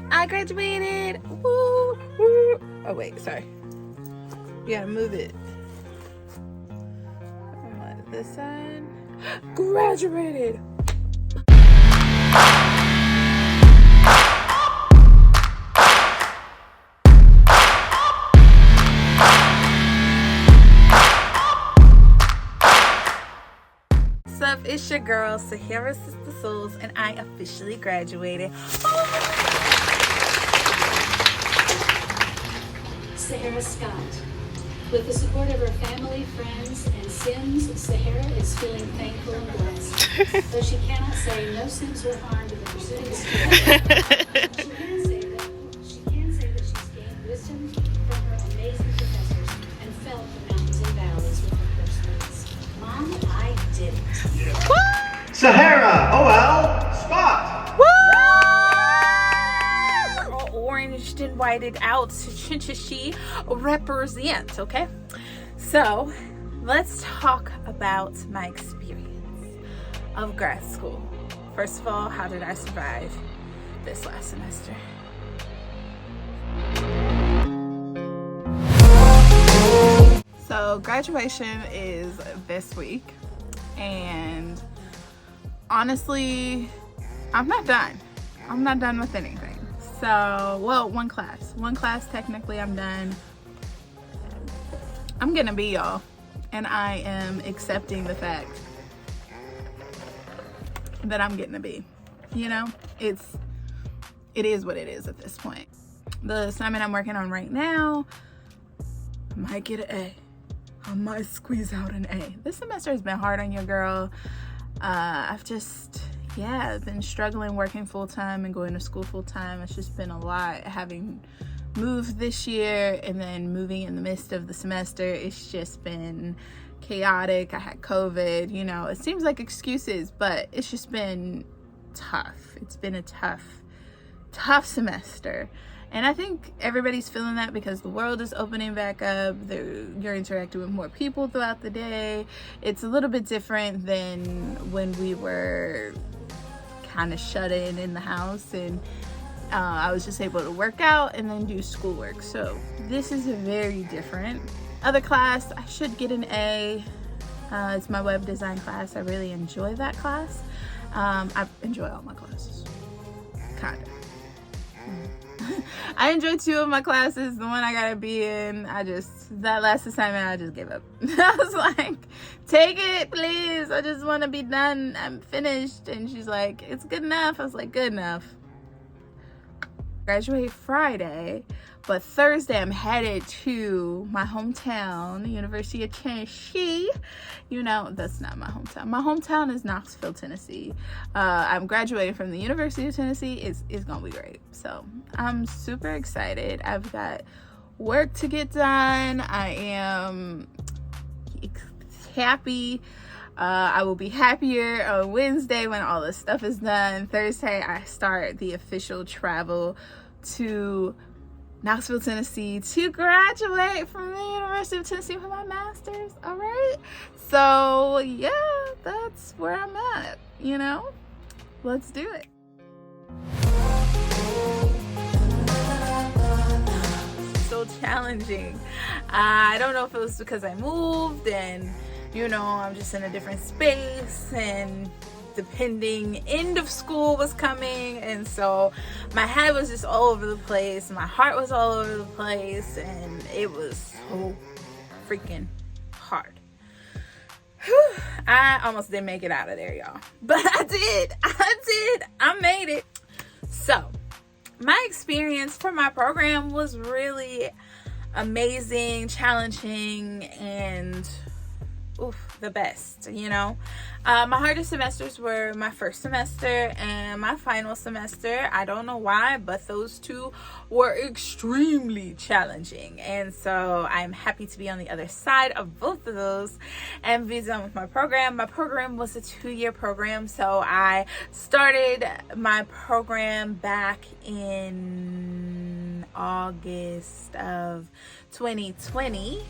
I graduated. Woo, woo. Oh wait, sorry. You gotta move it. This side. Graduated. What's up? It's your girl, Sahara Sister Souls, and I officially graduated. Sahara Scott. With the support of her family, friends, and Sims, Sahara is feeling thankful and blessed. Though she cannot say no Sims were harmed in the pursuit of skill, she can say that she's gained wisdom from her amazing professors and felt the mountains and valleys with her course. Mom, I did it. Yeah. Sahara, OL, Scott. Oranged and whited out, she represents. Okay, so let's talk about my experience of grad school. First of all, how did I survive this last semester? So graduation is this week, and honestly, I'm not done with anything. So, well, one class technically I'm done. I'm gonna be y'all, and I am accepting the fact that I'm getting a B. You know, it is what it is at this point. The assignment I'm working on right now, I might get an A. I might squeeze out an A. This semester has been hard on your girl. I've been struggling working full-time and going to school full-time. It's just been a lot. Having moved this year and then moving in the midst of the semester, it's just been chaotic. I had COVID, it seems like excuses, but it's just been tough. It's been a tough semester. And I think everybody's feeling that because the world is opening back up. You're interacting with more people throughout the day. It's a little bit different than when we were kind of shut in the house, and I was just able to work out and then do schoolwork. So this is a very different. Other class, I should get an A. It's my web design class. I really enjoy that class. I enjoy all my classes, kind of. I enjoyed 2 of my classes. The one I got to be in, that last assignment, I just gave up. I was like, take it, please. I just want to be done. I'm finished. And she's like, it's good enough. I was like, good enough. Graduate Friday, but Thursday I'm headed to my hometown, University of Tennessee. That's not my hometown. My hometown is Knoxville, Tennessee. I'm graduating from the University of Tennessee. It's gonna be great. So I'm super excited. I've got work to get done. I am happy. I will be happier on Wednesday when all this stuff is done. Thursday, I start the official travel to Knoxville, Tennessee to graduate from the University of Tennessee for my master's. All right. So, yeah, that's where I'm at, Let's do it. So challenging. I don't know if it was because I moved and I'm just in a different space, and depending end of school was coming, and so my head was just all over the place, my heart was all over the place, and it was so freaking hard. I almost didn't make it out of there, y'all, but I did. I made it. So my experience for my program was really amazing, challenging, and the best. My hardest semesters were my first semester and my final semester. I don't know why, but those 2 were extremely challenging, and so I'm happy to be on the other side of both of those and be done with my program. My program was a 2-year program, so I started my program back in August of 2020,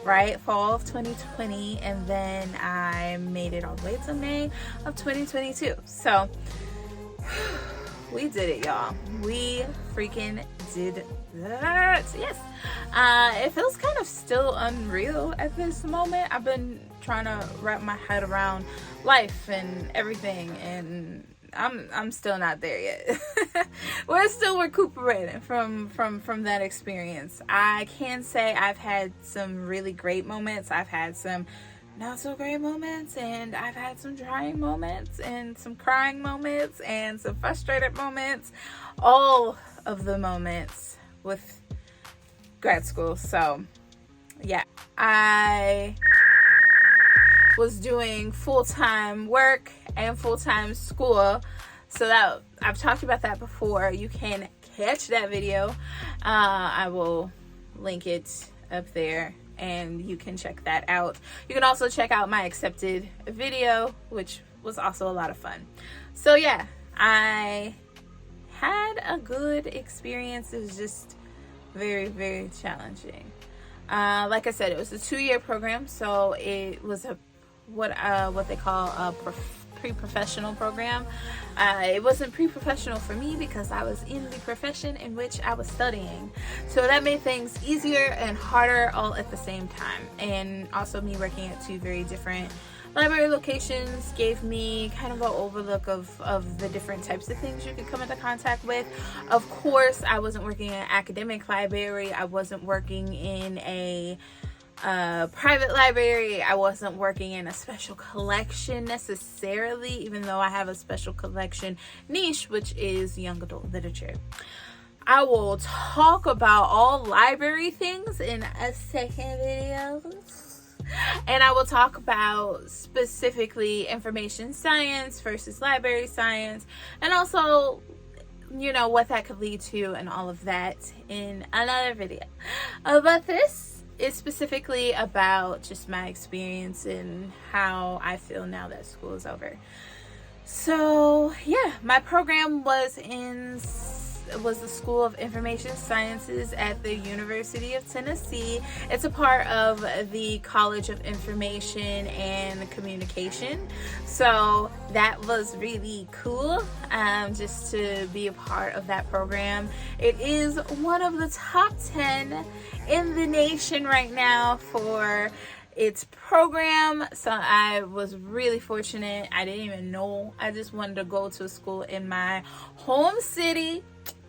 right? Fall of 2020, and then I made it all the way to May of 2022. So we did it, y'all. We freaking did that. Yes. It feels kind of still unreal at this moment. I've been trying to wrap my head around life and everything, and I'm still not there yet. We're still recuperating from that experience. I can say I've had some really great moments. I've had some not so great moments, and I've had some trying moments and some crying moments and some frustrated moments, all of the moments with grad school. So yeah, I was doing full-time work and full-time school, so that I've talked about that before. You can catch that video. I will link it up there and you can check that out. You can also check out my accepted video, which was also a lot of fun. So yeah, I had a good experience. It was just very, very challenging. Like I said, it was a 2-year program, so it was a what they call a pre-professional program. It wasn't pre-professional for me because I was in the profession in which I was studying, so that made things easier and harder all at the same time. And also, me working at 2 very different library locations gave me kind of an overlook of the different types of things you could come into contact with. Of course, I wasn't working in an academic library. I wasn't working in a private library. I wasn't working in a special collection necessarily, even though I have a special collection niche, which is young adult literature. I will talk about all library things in a second video, and I will talk about specifically information science versus library science, and also, you know, what that could lead to and all of that in another video. But this is specifically about just my experience and how I feel now that school is over. So yeah, my program was the School of Information Sciences at the University of Tennessee. It's a part of the College of Information and Communication. So that was really cool, just to be a part of that program. It is one of the top 10 in the nation right now for its program, so I was really fortunate. I didn't even know. I just wanted to go to a school in my home city,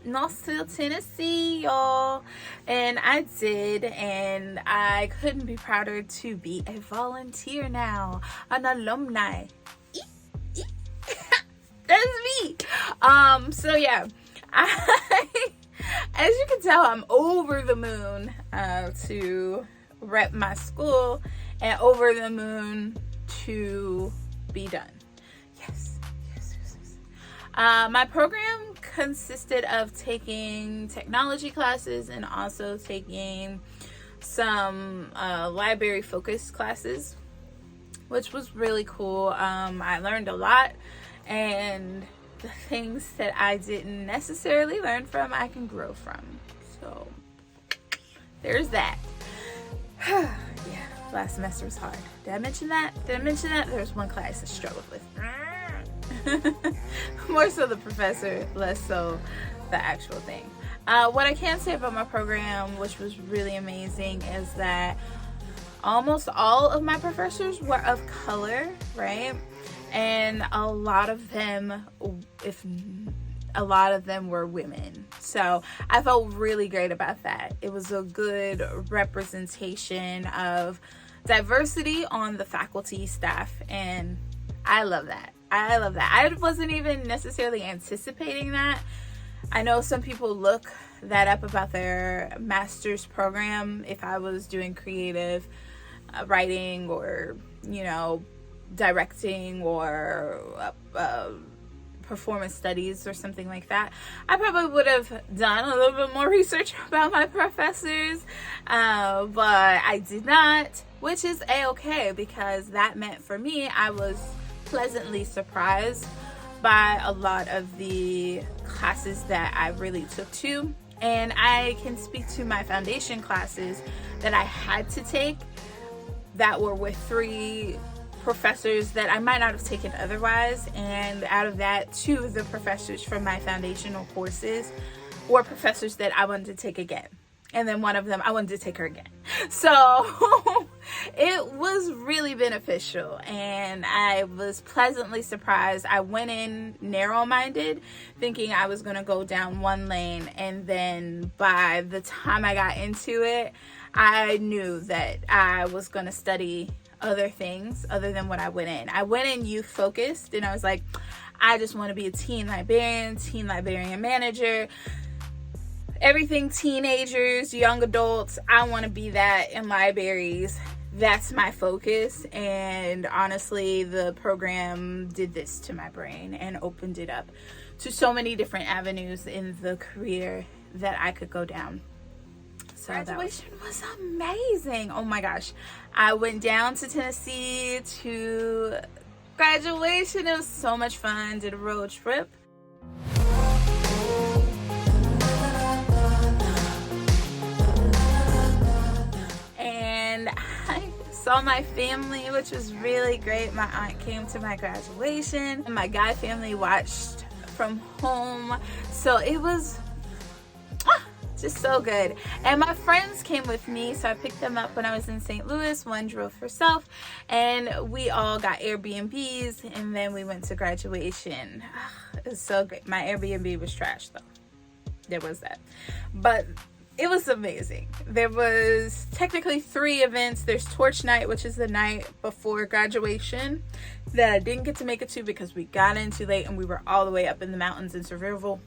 Knoxville, Tennessee, y'all, and I did, and I couldn't be prouder to be a volunteer now, an alumni. That's me. So yeah, as you can tell, I'm over the moon to rep my school and over the moon to be done. Yes. My program consisted of taking technology classes and also taking some library focused classes, which was really cool. I learned a lot, and the things that I didn't necessarily learn from, I can grow from. So there's that. Yeah, last semester was hard. Did I mention that? There's one class I struggled with. More so the professor, less so the actual thing. What I can say about my program, which was really amazing, is that almost all of my professors were of color, right? And a lot of them were women. So I felt really great about that. It was a good representation of diversity on the faculty, staff, and I love that. I wasn't even necessarily anticipating that. I know some people look that up about their master's program if I was doing creative writing or, you know, directing or performance studies or something like that. I probably would have done a little bit more research about my professors, but I did not, which is a-okay, because that meant for me, I was pleasantly surprised by a lot of the classes that I really took to. And I can speak to my foundation classes that I had to take that were with 3 professors that I might not have taken otherwise, and out of that, 2 of the professors from my foundational courses were professors that I wanted to take again, and then one of them I wanted to take her again. So it was really beneficial, and I was pleasantly surprised. I went in narrow-minded, thinking I was going to go down one lane, and then by the time I got into it, I knew that I was going to study other things other than what I went in. I went in youth focused, and I was like, I just want to be a teen librarian manager, everything teenagers, young adults. I want to be that in libraries. That's my focus. And honestly, the program did this to my brain and opened it up to so many different avenues in the career that I could go down. So graduation was amazing. Oh my gosh. I went down to Tennessee to graduation. It was so much fun. Did a road trip. And I saw my family, which was really great. My aunt came to my graduation, and my guy family watched from home. So it was just so good. And my friends came with me, so I picked them up when I was in St. Louis. One drove herself, and we all got Airbnbs, and then we went to graduation. It was so great. My Airbnb was trash though. There was that. But it was amazing. There was technically 3 events. There's Torch Night, which is the night before graduation, that I didn't get to make it to because we got in too late and we were all the way up in the mountains in survival.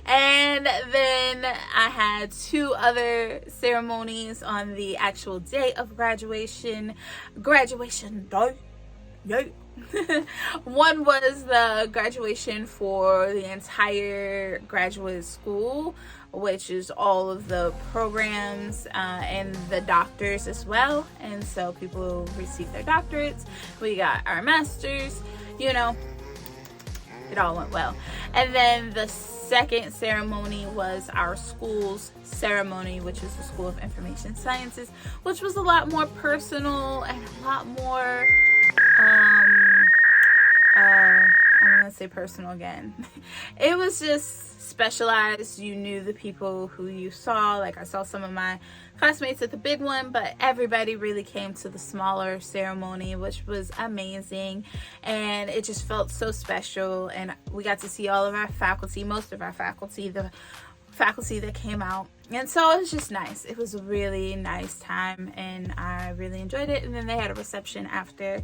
And then I had 2 other ceremonies on the actual day of graduation day. Yay. One was the graduation for the entire graduate school, which is all of the programs and the doctors as well. And so people received their doctorates. We got our masters, you know. It all went well. And then the second ceremony was our school's ceremony, which is the School of Information Sciences, which was a lot more personal and a lot more I'm gonna say personal again. It was just specialized. You knew the people who you saw. Like, I saw some of my classmates at the big one, but everybody really came to the smaller ceremony, which was amazing, and it just felt so special. And we got to see all of our faculty, most of our faculty, the faculty that came out, and so it was just nice. It was a really nice time, and I really enjoyed it. And then they had a reception after,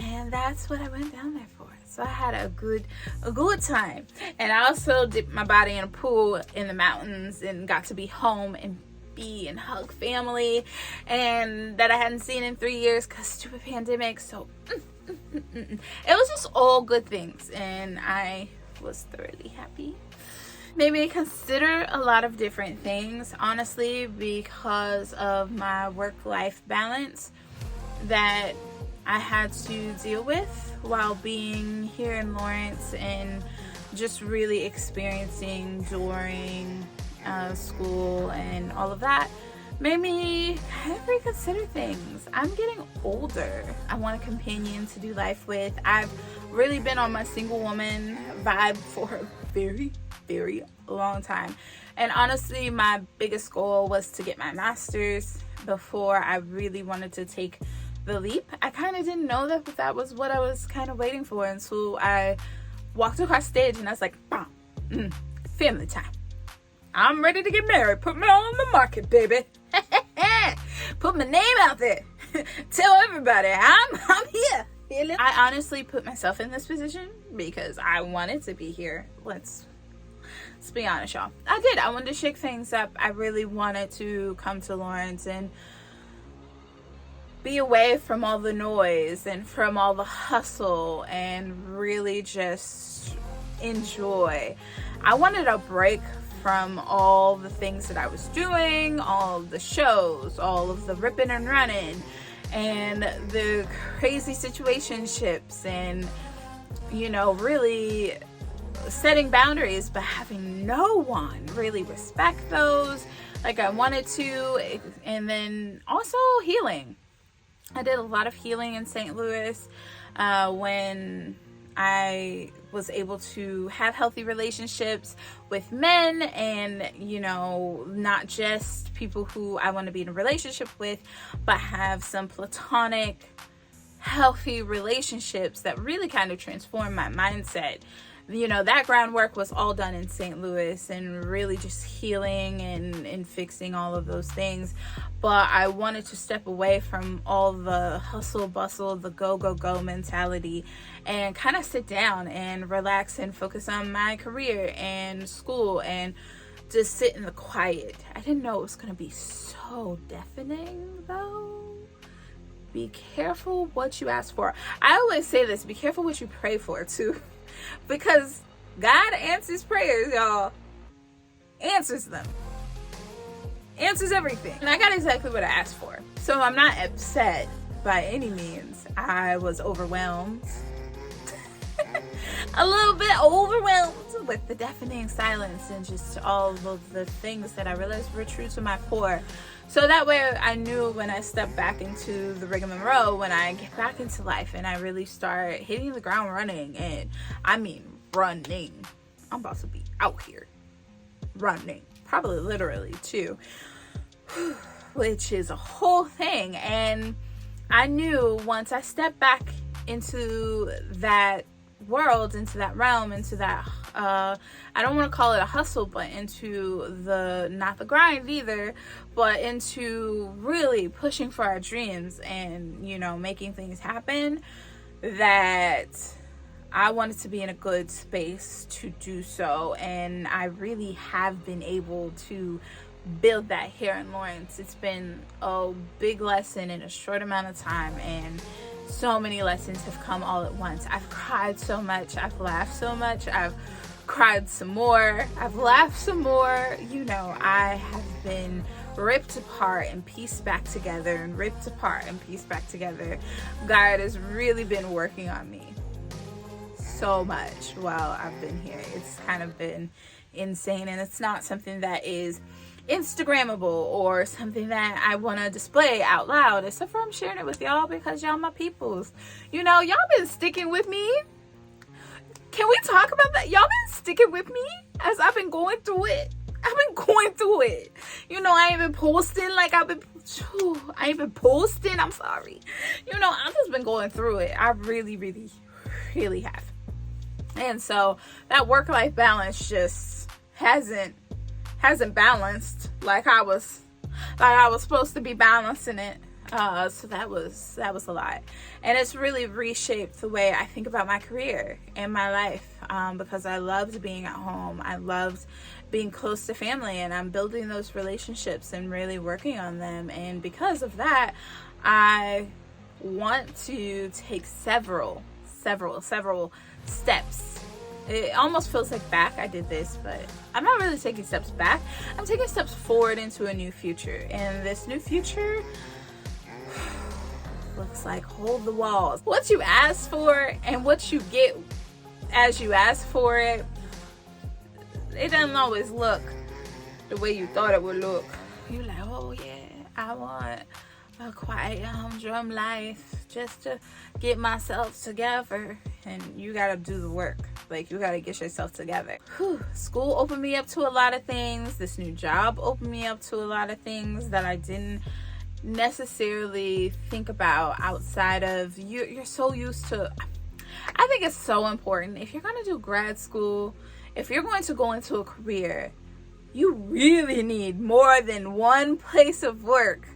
and that's what I went down there for. So I had a good time. And I also dipped my body in a pool in the mountains and got to be home and be and hug family, and that I hadn't seen in 3 years because stupid pandemic. So it was just all good things, and I was thoroughly happy. Made me consider a lot of different things, honestly, because of my work-life balance that I had to deal with while being here in Lawrence, and just really experiencing during school and all of that made me kind of reconsider things. I'm getting older. I want a companion to do life with. I've really been on my single woman vibe for a very, very long time. And honestly, my biggest goal was to get my master's before I really wanted to take the leap. I kind of didn't know that was what I was kind of waiting for until I walked across stage and I was like, family time. I'm ready to get married. Put me on the market, baby. Put my name out there. Tell everybody I'm here. I honestly put myself in this position because I wanted to be here. Let's be honest, y'all. I did. I wanted to shake things up. I really wanted to come to Lawrence and be away from all the noise and from all the hustle and really just enjoy. I wanted a break from all the things that I was doing, all of the shows, all of the ripping and running, and the crazy situationships, and, you know, really setting boundaries, but having no one really respect those like I wanted to. And then also healing. I did a lot of healing in St. Louis when I was able to have healthy relationships with men, and, you know, not just people who I want to be in a relationship with, but have some platonic, healthy relationships that really kind of transformed my mindset. You know, that groundwork was all done in St. Louis, and really just healing and fixing all of those things. But I wanted to step away from all the hustle bustle, the go mentality, and kind of sit down and relax and focus on my career and school and just sit in the quiet. I didn't know it was going to be so deafening, though. Be careful what you ask for. I always say this, be careful what you pray for too. Because God answers prayers, y'all. Answers them. Answers everything. And I got exactly what I asked for. So I'm not upset by any means. I was overwhelmed. A little bit overwhelmed with the deafening silence and just all of the things that I realized were true to my core. So that way I knew when I stepped back into the rigmarole, when I get back into life and I really start hitting the ground running, and I mean running. I'm about to be out here running, probably literally too, which is a whole thing. And I knew once I stepped back into that world, into that realm, into that I don't want to call it a hustle, but into the, not the grind either, but into really pushing for our dreams and, you know, making things happen, that I wanted to be in a good space to do so. And I really have been able to build that here in Lawrence. It's been a big lesson in a short amount of time, and so many lessons have come all at once. I've cried so much, I've laughed so much, I've cried some more, I've laughed some more. You know, I have been ripped apart and pieced back together, and ripped apart and pieced back together. God has really been working on me so much while I've been here. It's kind of been insane, and it's not something that is Instagrammable or something that I want to display out loud, except for I'm sharing it with y'all because y'all my peoples. You know, y'all been sticking with me. Can we talk about that? Y'all been sticking with me as I've been going through it. I've been going through it. You know, I ain't been posting like I ain't been posting. I'm sorry. You know, I've just been going through it. I really, really, really have. And so that work-life balance just hasn't balanced like I was supposed to be balancing it. So that was a lot, and it's really reshaped the way I think about my career and my life, because I loved being at home. I loved being close to family, and I'm building those relationships and really working on them. And because of that, I want to take several steps. It almost feels like back. I did this, but I'm not really taking steps back. I'm taking steps forward into a new future, and this new future looks like hold the walls. What you ask for and what you get as you ask for it, it doesn't always look the way you thought it would look. You're like, oh yeah, I want a quiet humdrum life just to get myself together. And you gotta do the work. Like, you gotta get yourself together. School opened me up to a lot of things. This new job opened me up to a lot of things that I didn't necessarily think about outside of you're so used to. I think it's so important, if you're going to do grad school, if you're going to go into a career, you really need more than one place of work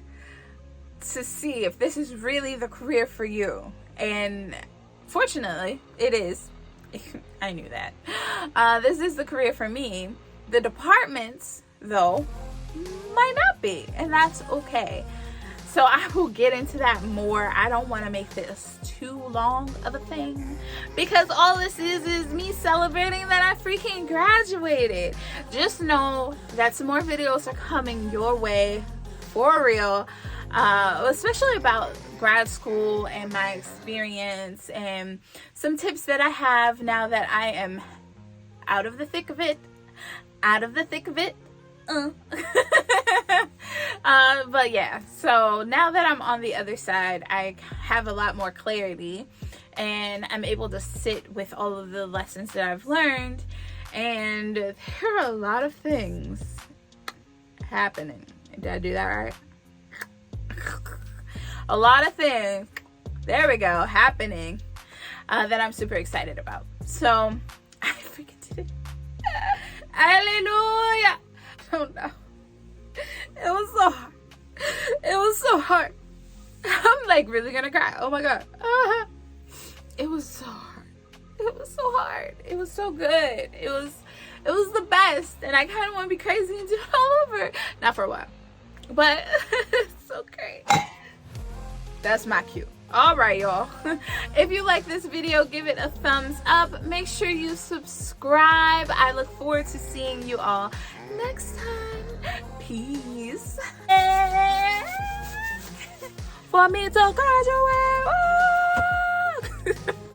to see if this is really the career for you. And fortunately it is. I knew that. This is the career for me. The departments, though, might not be, and that's okay. So I will get into that more. I don't want to make this too long of a thing, because all this is me celebrating that I freaking graduated. Just know that some more videos are coming your way for real, especially about grad school and my experience, and some tips that I have now that I am out of the thick of it. But yeah, so now that I'm on the other side, I have a lot more clarity, and I'm able to sit with all of the lessons that I've learned, and there are a lot of things happening. Did I do that right? A lot of things, there we go, happening that I'm super excited about. So I freaking did it. Hallelujah. Oh no. It was so hard. It was so hard. I'm like really gonna cry. Oh my god. It was so hard. It was so hard. It was so good. It was the best. And I kind of want to be crazy and do it all over. Not for a while. But it's so great. That's my cue. Alright, y'all. If you like this video, give it a thumbs up. Make sure you subscribe. I look forward to seeing you all next time. Peace. For me to graduate.